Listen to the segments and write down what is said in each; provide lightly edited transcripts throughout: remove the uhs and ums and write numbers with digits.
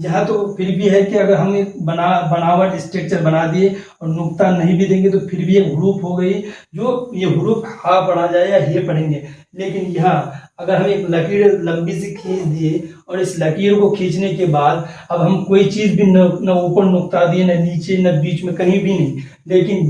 यहाँ तो फिर भी है कि अगर हम एक बनावट स्ट्रक्चर बना दिए और नुक्ता नहीं भी देंगे तो फिर भी एक ह्रूफ हो गई, जो ये ह्रूफ हा पढ़ा जाए या ये पढ़ेंगे। लेकिन यहाँ अगर हम एक लकीर लंबी सी खींच दिए और इस लकीर को खींचने के बाद अब हम कोई चीज भी न ऊपर नुक्ता दिए, न नीचे, न बीच में, कहीं भी नहीं, लेकिन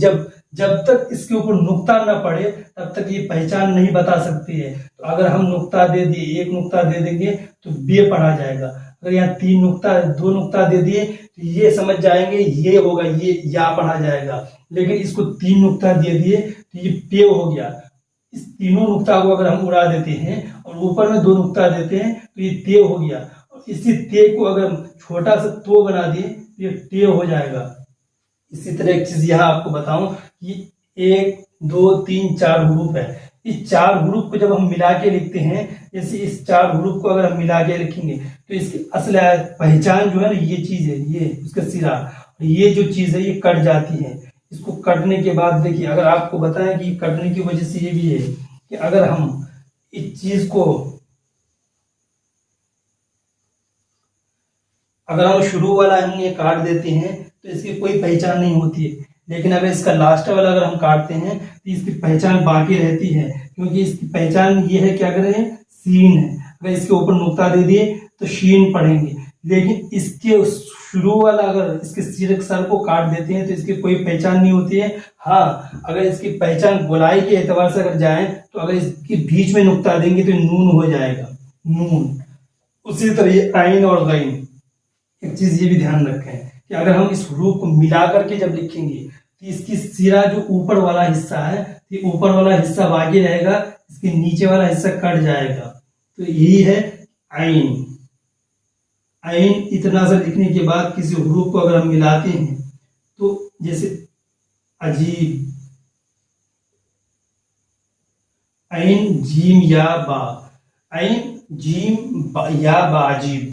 जब तक इसके ऊपर नुक्ता न पड़े तब तक ये पहचान नहीं बता सकती है। तो अगर हम नुक्ता दे दिए, एक नुक्ता दे देंगे तो बे पढ़ा जाएगा। अगर यहाँ 2 नुक्ता दे दिए तो ये समझ जाएंगे ये होगा, ये या पढ़ा जाएगा। लेकिन इसको 3 नुक्ता दे दिए तो ये पे हो गया। इस तीनों नुक्ता को अगर हम उड़ा देते हैं और ऊपर में 2 नुक्ता देते हैं तो ये ते हो गया। और इसी ते को अगर हम छोटा सा तो बना दिए तो ये टे हो जाएगा। इसी तरह एक चीज यहाँ आपको बताऊं कि 1 2 3 4 ह्रूफ है। इस 4 ह्रूफ को जब हम मिला के लिखते हैं, जैसे इस 4 ह्रूफ को अगर हम मिला के लिखेंगे तो इसकी असल पहचान जो है ना, ये चीज है, ये उसका सिरा, ये जो चीज है ये कट जाती है। इसको कटने के बाद देखिए, अगर आपको बताएं कि कटने की वजह से ये भी है कि अगर हम इस चीज को, अगर हम शुरू वाला हम ये काट देते हैं तो इसकी कोई पहचान नहीं होती है। लेकिन अगर इसका लास्ट वाला अगर हम काटते हैं तो इसकी पहचान बाकी रहती है, क्योंकि इसकी पहचान ये है कि अगर ये सीन है, अगर इसके ऊपर नुक्ता दे दिए तो शीन पढ़ेंगे। लेकिन इसके शुरू वाला अगर इसके सिर सर को काट देते हैं तो इसकी कोई पहचान नहीं होती है। हाँ, अगर इसकी पहचान गोलाई के एतबार से अगर जाए तो अगर इसके बीच में नुक्ता देंगे तो नून हो जाएगा, नून। उसी तरह ये आइन और गैन, एक चीज ये भी ध्यान रखें कि अगर हम इस ह्रूफ को मिला करके जब लिखेंगे तो इसकी सिरा जो ऊपर वाला हिस्सा है, ये ऊपर वाला हिस्सा बाकी रहेगा, इसके नीचे वाला हिस्सा कट जाएगा। तो यही है आइन। आइन इतना सा लिखने के बाद किसी ह्रूफ को अगर हम मिलाते हैं तो जैसे अजीब, आइन जीम या बा, आइन जीम या बा, अजीब।